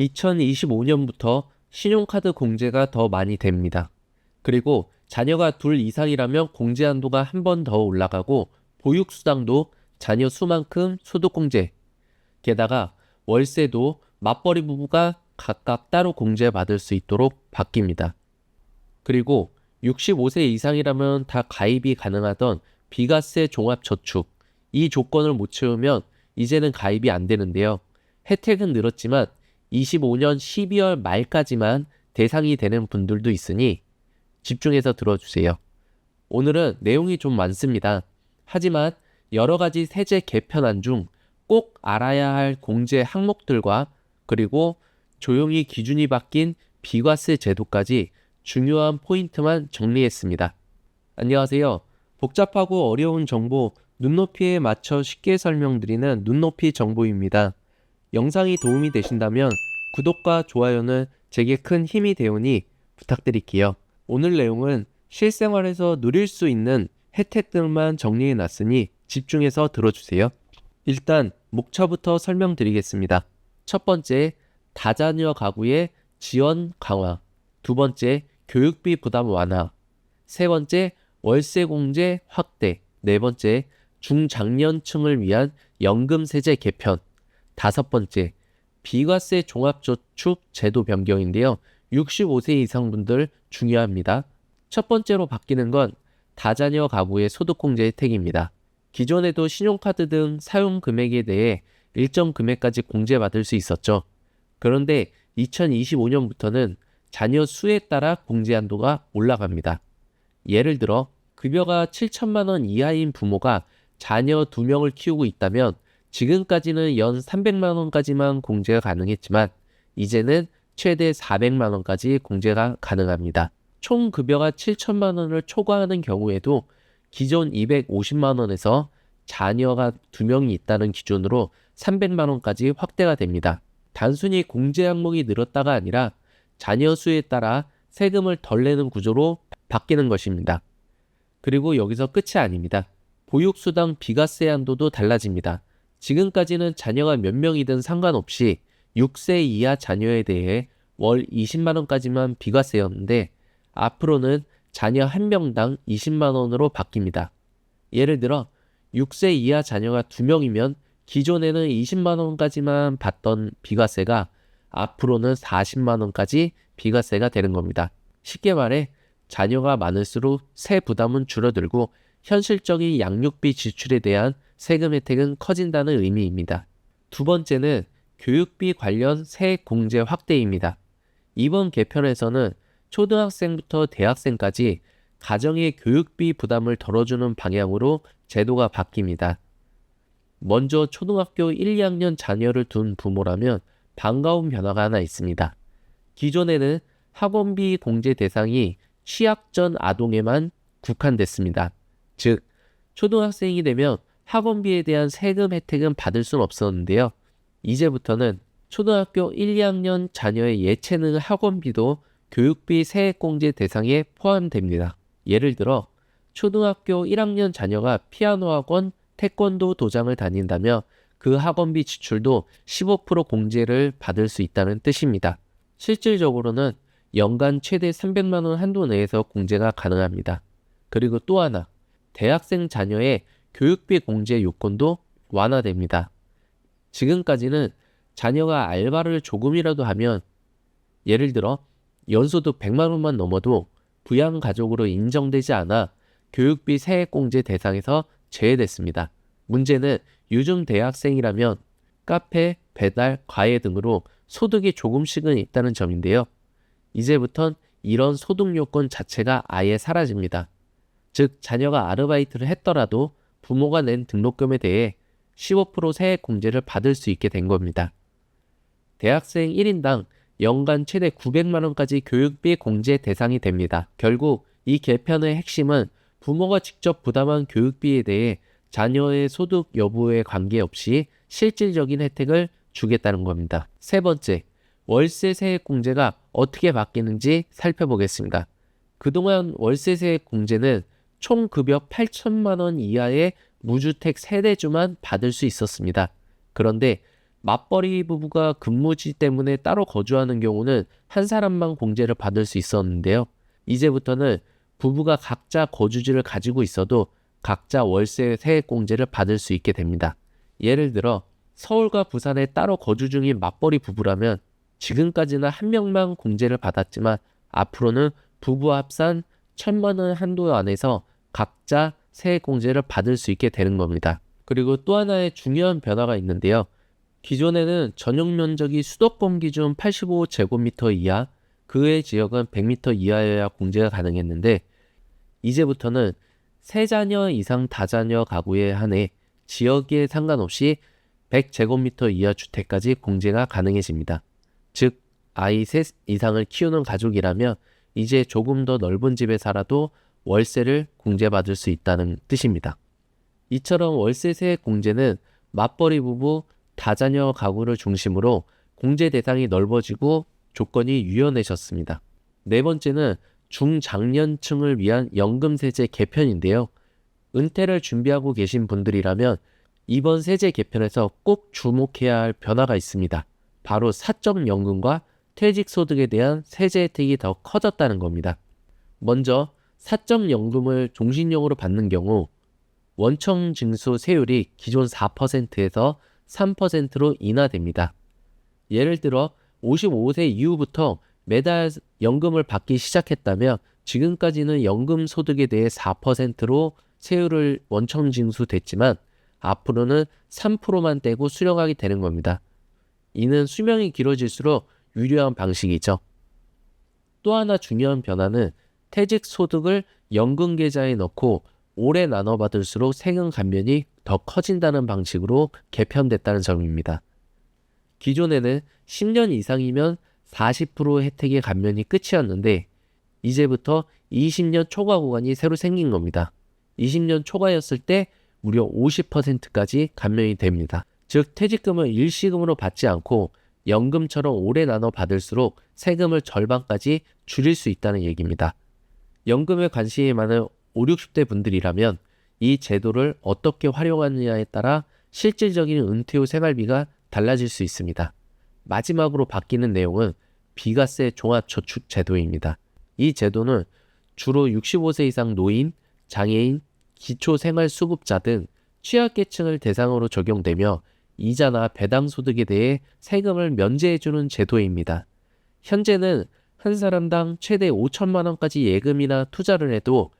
2025년부터 신용카드 공제가 더 많이 됩니다. 그리고 자녀가 둘 이상이라면 공제 한도가 한 번 더 올라가고 보육수당도 자녀 수만큼 소득공제, 게다가 월세도 맞벌이 부부가 각각 따로 공제받을 수 있도록 바뀝니다. 그리고 65세 이상이라면 다 가입이 가능하던 비과세 종합저축, 이 조건을 못 채우면 이제는 가입이 안 되는데요. 혜택은 늘었지만 25년 12월 말까지만 대상이 되는 분들도 있으니 집중해서 들어주세요. 오늘은 내용이 좀 많습니다. 하지만 여러 가지 세제 개편안 중 꼭 알아야 할 공제 항목들과 그리고 조용히 기준이 바뀐 비과세 제도까지 중요한 포인트만 정리했습니다. 안녕하세요. 복잡하고 어려운 정보 눈높이에 맞춰 쉽게 설명드리는 눈높이 정보입니다. 영상이 도움이 되신다면 구독과 좋아요는 제게 큰 힘이 되오니 부탁드릴게요. 오늘 내용은 실생활에서 누릴 수 있는 혜택들만 정리해 놨으니 집중해서 들어주세요. 일단 목차부터 설명드리겠습니다. 첫 번째, 다자녀 가구의 지원 강화. 두 번째, 교육비 부담 완화. 세 번째, 월세 공제 확대. 네 번째, 중장년층을 위한 연금 세제 개편. 다섯 번째, 비과세 종합저축 제도 변경인데요. 65세 이상 분들 중요합니다. 첫 번째로 바뀌는 건 다자녀 가구의 소득공제 혜택입니다. 기존에도 신용카드 등 사용 금액에 대해 일정 금액까지 공제받을 수 있었죠. 그런데 2025년부터는 자녀 수에 따라 공제 한도가 올라갑니다. 예를 들어 급여가 7천만 원 이하인 부모가 자녀 2명을 키우고 있다면 지금까지는 연 300만 원까지만 공제가 가능했지만 이제는 최대 400만 원까지 공제가 가능합니다. 총 급여가 7천만 원을 초과하는 경우에도 기존 250만 원에서 자녀가 2명이 있다는 기준으로 300만 원까지 확대가 됩니다. 단순히 공제 항목이 늘었다가 아니라 자녀 수에 따라 세금을 덜 내는 구조로 바뀌는 것입니다. 그리고 여기서 끝이 아닙니다. 보육수당 비과세 한도도 달라집니다. 지금까지는 자녀가 몇 명이든 상관없이 6세 이하 자녀에 대해 월 20만 원까지만 비과세였는데 앞으로는 자녀 1명당 20만 원으로 바뀝니다. 예를 들어 6세 이하 자녀가 2명이면 기존에는 20만 원까지만 받던 비과세가 앞으로는 40만 원까지 비과세가 되는 겁니다. 쉽게 말해 자녀가 많을수록 세 부담은 줄어들고 현실적인 양육비 지출에 대한 세금 혜택은 커진다는 의미입니다. 두 번째는 교육비 관련 세액 공제 확대입니다. 이번 개편에서는 초등학생부터 대학생까지 가정의 교육비 부담을 덜어주는 방향으로 제도가 바뀝니다. 먼저 초등학교 1, 2학년 자녀를 둔 부모라면 반가운 변화가 하나 있습니다. 기존에는 학원비 공제 대상이 취학 전 아동에만 국한됐습니다. 즉, 초등학생이 되면 학원비에 대한 세금 혜택은 받을 수는 없었는데요. 이제부터는 초등학교 1, 2학년 자녀의 예체능 학원비도 교육비 세액공제 대상에 포함됩니다. 예를 들어 초등학교 1학년 자녀가 피아노 학원, 태권도 도장을 다닌다면 그 학원비 지출도 15% 공제를 받을 수 있다는 뜻입니다. 실질적으로는 연간 최대 300만 원 한도 내에서 공제가 가능합니다. 그리고 또 하나, 대학생 자녀의 교육비 공제 요건도 완화됩니다. 지금까지는 자녀가 알바를 조금이라도 하면 예를 들어 연소득 100만 원만 넘어도 부양가족으로 인정되지 않아 교육비 세액공제 대상에서 제외됐습니다. 문제는 요즘 대학생이라면 카페, 배달, 과외 등으로 소득이 조금씩은 있다는 점인데요. 이제부턴 이런 소득 요건 자체가 아예 사라집니다. 즉 자녀가 아르바이트를 했더라도 부모가 낸 등록금에 대해 15% 세액 공제를 받을 수 있게 된 겁니다. 대학생 1인당 연간 최대 900만 원까지 교육비 공제 대상이 됩니다. 결국 이 개편의 핵심은 부모가 직접 부담한 교육비에 대해 자녀의 소득 여부에 관계없이 실질적인 혜택을 주겠다는 겁니다. 세 번째, 월세 세액 공제가 어떻게 바뀌는지 살펴보겠습니다. 그동안 월세 세액 공제는 총 급여 8천만 원 이하의 무주택 세대주만 받을 수 있었습니다. 그런데 맞벌이 부부가 근무지 때문에 따로 거주하는 경우는 한 사람만 공제를 받을 수 있었는데요. 이제부터는 부부가 각자 거주지를 가지고 있어도 각자 월세 세액 공제를 받을 수 있게 됩니다. 예를 들어 서울과 부산에 따로 거주 중인 맞벌이 부부라면 지금까지는 한 명만 공제를 받았지만 앞으로는 부부 합산 1,000만 원 한도 안에서 각자 세액 공제를 받을 수 있게 되는 겁니다. 그리고 또 하나의 중요한 변화가 있는데요. 기존에는 전용 면적이 수도권 기준 85제곱미터 이하, 그 외 지역은 100m 이하여야 공제가 가능했는데 이제부터는 세 자녀 이상 다자녀 가구에 한해 지역에 상관없이 100제곱미터 이하 주택까지 공제가 가능해집니다. 즉, 아이 셋 이상을 키우는 가족이라면 이제 조금 더 넓은 집에 살아도 월세를 공제받을 수 있다는 뜻입니다. 이처럼 월세 세액 공제는 맞벌이 부부, 다자녀 가구를 중심으로 공제 대상이 넓어지고 조건이 유연해졌습니다. 네 번째는 중장년층을 위한 연금 세제 개편인데요. 은퇴를 준비하고 계신 분들이라면 이번 세제 개편에서 꼭 주목해야 할 변화가 있습니다. 바로 사적연금과 퇴직소득에 대한 세제 혜택이 더 커졌다는 겁니다. 먼저 사적연금을 종신형으로 받는 경우 원청 징수 세율이 기존 4%에서 3%로 인하됩니다. 예를 들어 55세 이후부터 매달 연금을 받기 시작했다면 지금까지는 연금 소득에 대해 4%로 세율을 원청 징수됐지만 앞으로는 3%만 떼고 수령하게 되는 겁니다. 이는 수명이 길어질수록 유리한 방식이죠. 또 하나 중요한 변화는 퇴직 소득을 연금 계좌에 넣고 오래 나눠 받을수록 세금 감면이 더 커진다는 방식으로 개편됐다는 점입니다. 기존에는 10년 이상이면 40% 혜택의 감면이 끝이었는데 이제부터 20년 초과 구간이 새로 생긴 겁니다. 20년 초과였을 때 무려 50%까지 감면이 됩니다. 즉 퇴직금을 일시금으로 받지 않고 연금처럼 오래 나눠 받을수록 세금을 절반까지 줄일 수 있다는 얘기입니다. 연금에 관심이 많은 5, 60대 분들이라면 이 제도를 어떻게 활용하느냐에 따라 실질적인 은퇴 후 생활비가 달라질 수 있습니다. 마지막으로 바뀌는 내용은 비과세 종합저축 제도입니다. 이 제도는 주로 65세 이상 노인, 장애인, 기초생활수급자 등 취약계층을 대상으로 적용되며 이자나 배당소득에 대해 세금을 면제해주는 제도입니다. 현재는 한 사람당 최대 5천만 원까지 예금이나 투자를 해도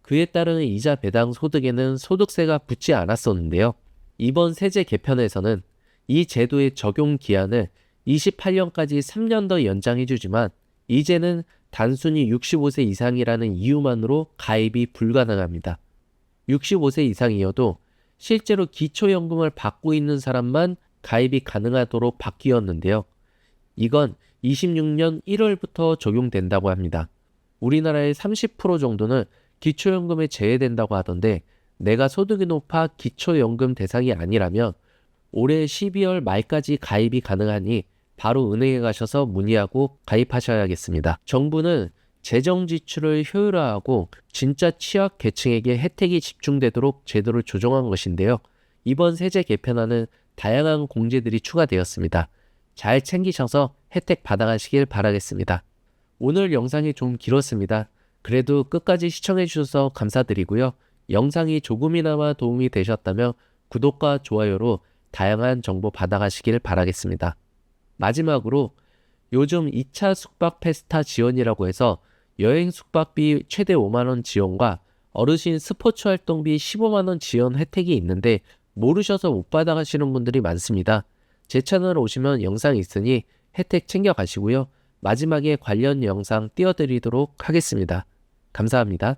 그에 따르는 이자 배당 소득에는 소득세가 붙지 않았었는데요. 이번 세제 개편에서는 이 제도의 적용 기한을 28년까지 3년 더 연장해주지만 이제는 단순히 65세 이상이라는 이유만으로 가입이 불가능합니다. 65세 이상이어도 실제로 기초연금을 받고 있는 사람만 가입이 가능하도록 바뀌었는데요. 이건 26년 1월부터 적용된다고 합니다. 우리나라의 30% 정도는 기초연금에 제외된다고 하던데 내가 소득이 높아 기초연금 대상이 아니라면 올해 12월 말까지 가입이 가능하니 바로 은행에 가셔서 문의하고 가입하셔야겠습니다. 정부는 재정 지출을 효율화하고 진짜 취약 계층에게 혜택이 집중되도록 제도를 조정한 것인데요. 이번 세제 개편안은 다양한 공제들이 추가되었습니다. 잘 챙기셔서 혜택 받아가시길 바라겠습니다. 오늘 영상이 좀 길었습니다. 그래도 끝까지 시청해 주셔서 감사드리고요. 영상이 조금이나마 도움이 되셨다면 구독과 좋아요로 다양한 정보 받아가시길 바라겠습니다. 마지막으로 요즘 2차 숙박 페스타 지원이라고 해서 여행 숙박비 최대 5만원 지원과 어르신 스포츠 활동비 15만원 지원 혜택이 있는데 모르셔서 못 받아가시는 분들이 많습니다. 제 채널 오시면 영상이 있으니 혜택 챙겨가시고요. 마지막에 관련 영상 띄워드리도록 하겠습니다. 감사합니다.